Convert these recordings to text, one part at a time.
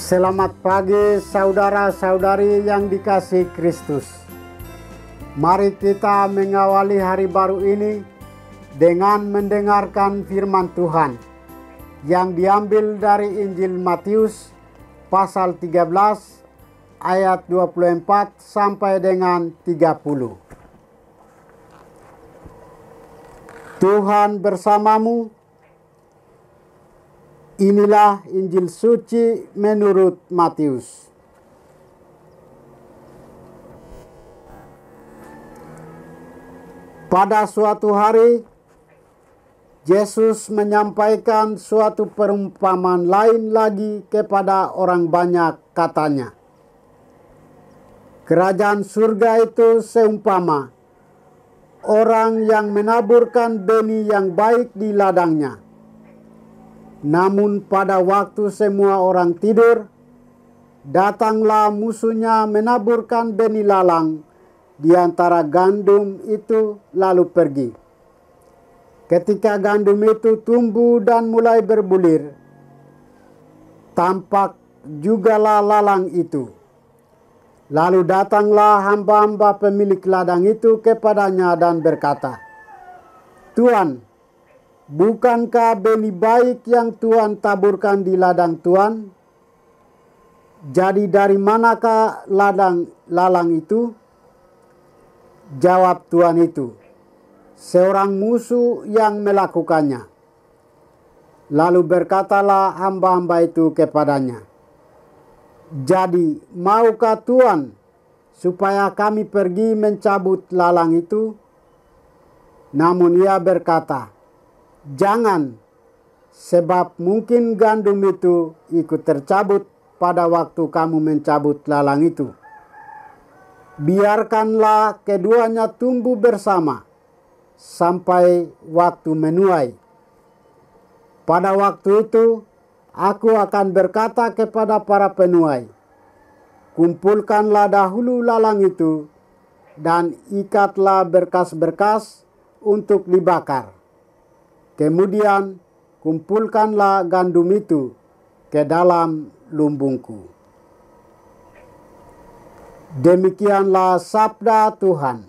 Selamat pagi saudara-saudari yang dikasihi Kristus. Mari kita mengawali hari baru ini dengan mendengarkan firman Tuhan yang diambil dari Injil Matius pasal 13 ayat 24 sampai dengan 30. Tuhan bersamamu. Inilah Injil suci menurut Matius. Pada suatu hari, Yesus menyampaikan suatu perumpamaan lain lagi kepada orang banyak, katanya, "Kerajaan surga itu seumpama orang yang menaburkan benih yang baik di ladangnya. Namun pada waktu semua orang tidur, datanglah musuhnya menaburkan benih lalang di antara gandum itu lalu pergi. Ketika gandum itu tumbuh dan mulai berbulir, tampak jugalah lalang itu. Lalu datanglah hamba-hamba pemilik ladang itu kepadanya dan berkata, 'Tuan, bukankah benih baik yang Tuan taburkan di ladang Tuan? Jadi dari manakah lalang itu?' Jawab Tuan itu, 'Seorang musuh yang melakukannya.' Lalu berkatalah hamba-hamba itu kepadanya, 'Jadi maukah Tuan supaya kami pergi mencabut lalang itu?' Namun ia berkata, 'Jangan, sebab mungkin gandum itu ikut tercabut pada waktu kamu mencabut lalang itu. Biarkanlah keduanya tumbuh bersama sampai waktu menuai. Pada waktu itu aku akan berkata kepada para penuai, kumpulkanlah dahulu lalang itu dan ikatlah berkas-berkas untuk dibakar. Kemudian kumpulkanlah gandum itu ke dalam lumbungku.' Demikianlah sabda Tuhan."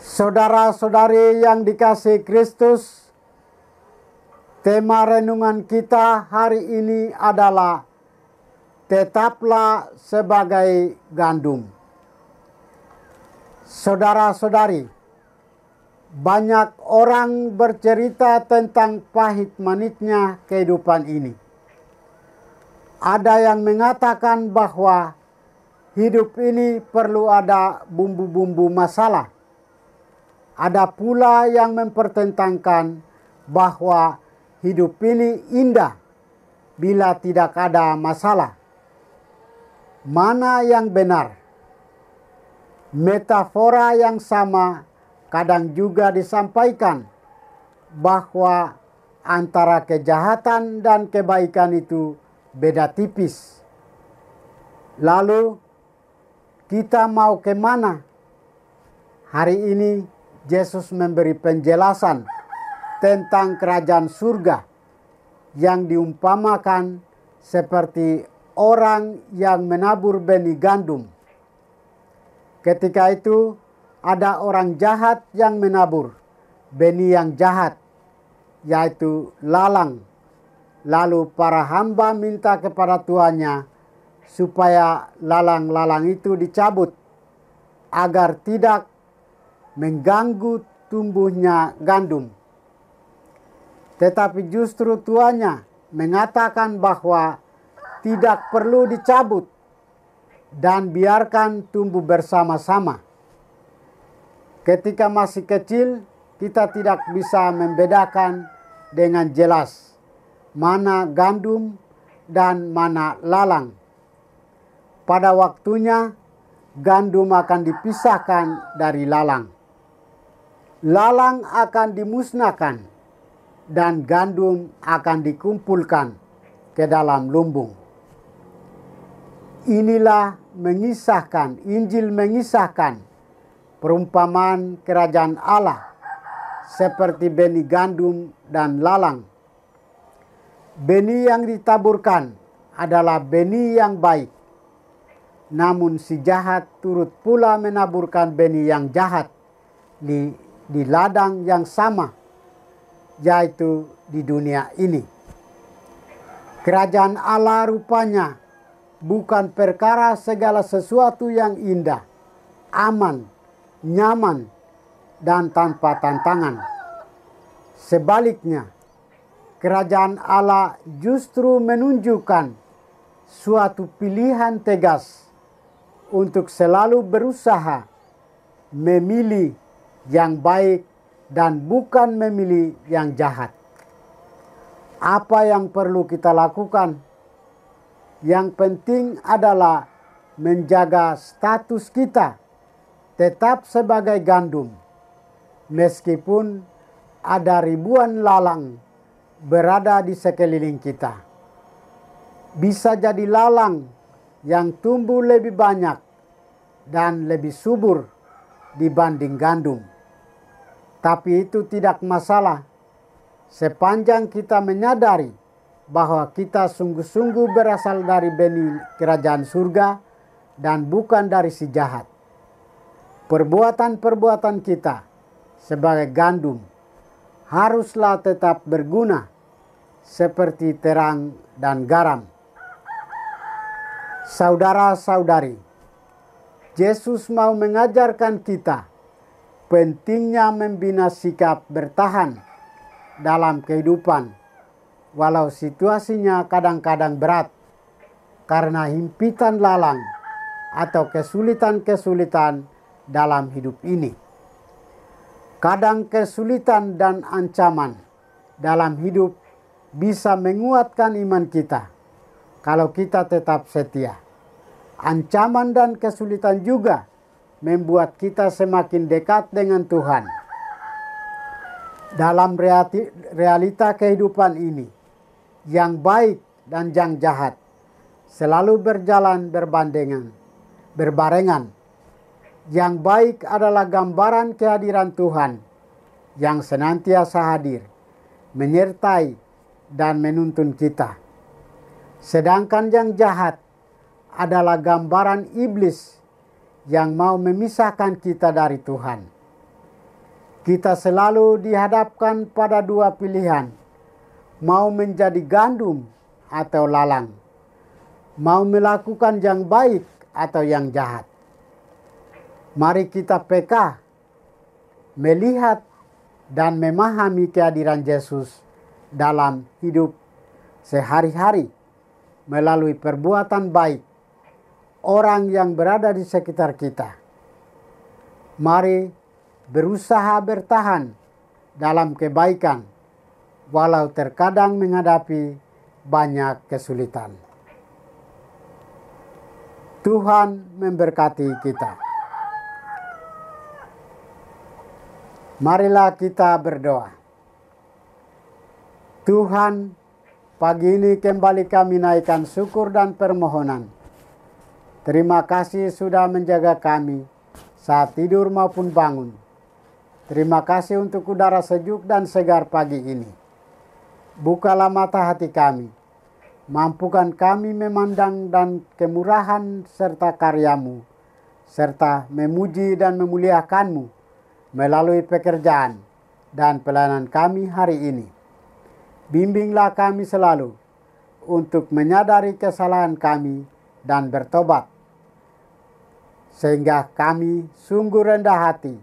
Saudara-saudari yang dikasihi Kristus, tema renungan kita hari ini adalah tetaplah sebagai gandum. Saudara-saudari, banyak orang bercerita tentang pahit manisnya kehidupan ini. Ada yang mengatakan bahwa hidup ini perlu ada bumbu-bumbu masalah. Ada pula yang mempertentangkan bahwa hidup ini indah bila tidak ada masalah. Mana yang benar? Metafora yang sama kadang juga disampaikan bahwa antara kejahatan dan kebaikan itu beda tipis. Lalu kita mau kemana? Hari ini Yesus memberi penjelasan tentang kerajaan surga yang diumpamakan seperti orang yang menabur benih gandum. Ketika itu ada orang jahat yang menabur benih yang jahat, yaitu lalang. Lalu para hamba minta kepada tuannya supaya lalang-lalang itu dicabut agar tidak mengganggu tumbuhnya gandum. Tetapi justru tuannya mengatakan bahwa tidak perlu dicabut dan biarkan tumbuh bersama-sama. Ketika masih kecil, kita tidak bisa membedakan dengan jelas mana gandum dan mana lalang. Pada waktunya, gandum akan dipisahkan dari lalang. Lalang akan dimusnahkan dan gandum akan dikumpulkan ke dalam lumbung. Inilah Injil mengisahkan perumpamaan kerajaan Allah seperti benih gandum dan lalang. Benih yang ditaburkan adalah benih yang baik. Namun si jahat turut pula menaburkan benih yang jahat di ladang yang sama, yaitu di dunia ini. Kerajaan Allah rupanya bukan perkara segala sesuatu yang indah, aman, nyaman, dan tanpa tantangan. Sebaliknya, kerajaan Allah justru menunjukkan suatu pilihan tegas untuk selalu berusaha memilih yang baik dan bukan memilih yang jahat. Apa yang perlu kita lakukan? Yang penting adalah menjaga status kita tetap sebagai gandum, meskipun ada ribuan lalang berada di sekeliling kita. Bisa jadi lalang yang tumbuh lebih banyak dan lebih subur dibanding gandum. Tapi itu tidak masalah sepanjang kita menyadari bahwa kita sungguh-sungguh berasal dari benih kerajaan surga dan bukan dari si jahat. Perbuatan-perbuatan kita sebagai gandum haruslah tetap berguna seperti terang dan garam. Saudara-saudari, Yesus mau mengajarkan kita pentingnya membina sikap bertahan dalam kehidupan, walau situasinya kadang-kadang berat karena himpitan lalang atau kesulitan-kesulitan dalam hidup ini. Kadang kesulitan dan ancaman dalam hidup bisa menguatkan iman kita kalau kita tetap setia. Ancaman dan kesulitan juga membuat kita semakin dekat dengan Tuhan. Dalam realita kehidupan ini, yang baik dan yang jahat selalu berjalan berbarengan. Yang baik adalah gambaran kehadiran Tuhan yang senantiasa hadir, menyertai dan menuntun kita. Sedangkan yang jahat adalah gambaran iblis yang mau memisahkan kita dari Tuhan. Kita selalu dihadapkan pada dua pilihan, mau menjadi gandum atau lalang, mau melakukan yang baik atau yang jahat. Mari kita peka, melihat dan memahami kehadiran Yesus dalam hidup sehari-hari melalui perbuatan baik orang yang berada di sekitar kita. Mari berusaha bertahan dalam kebaikan walau terkadang menghadapi banyak kesulitan. Tuhan memberkati kita. Marilah kita berdoa. Tuhan, pagi ini kembali kami naikkan syukur dan permohonan. Terima kasih sudah menjaga kami saat tidur maupun bangun. Terima kasih untuk udara sejuk dan segar pagi ini. Bukalah mata hati kami. Mampukan kami memandang dan kemurahan serta karya-Mu, serta memuji dan memuliakan-Mu melalui pekerjaan dan pelayanan kami hari ini. Bimbinglah kami selalu untuk menyadari kesalahan kami dan bertobat, sehingga kami sungguh rendah hati,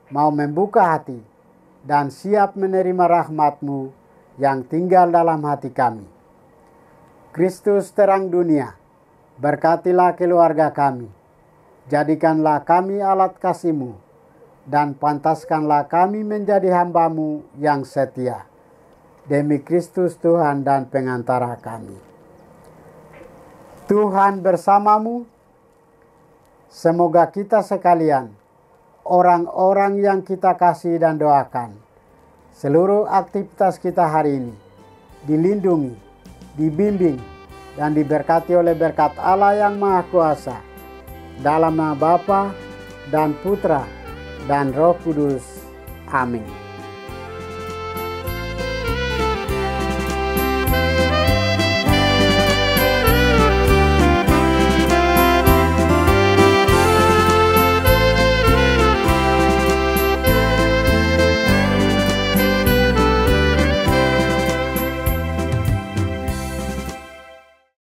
mau membuka hati, dan siap menerima rahmat-Mu yang tinggal dalam hati kami. Kristus terang dunia, berkatilah keluarga kami, jadikanlah kami alat kasih-Mu, dan pantaskanlah kami menjadi hamba-Mu yang setia. Demi Kristus Tuhan dan pengantara kami. Tuhan bersamamu. Semoga kita sekalian, orang-orang yang kita kasih dan doakan, seluruh aktivitas kita hari ini dilindungi, dibimbing, dan diberkati oleh berkat Allah yang Maha Kuasa. Dalam nama Bapa dan Putra dan Roh Kudus. Amin.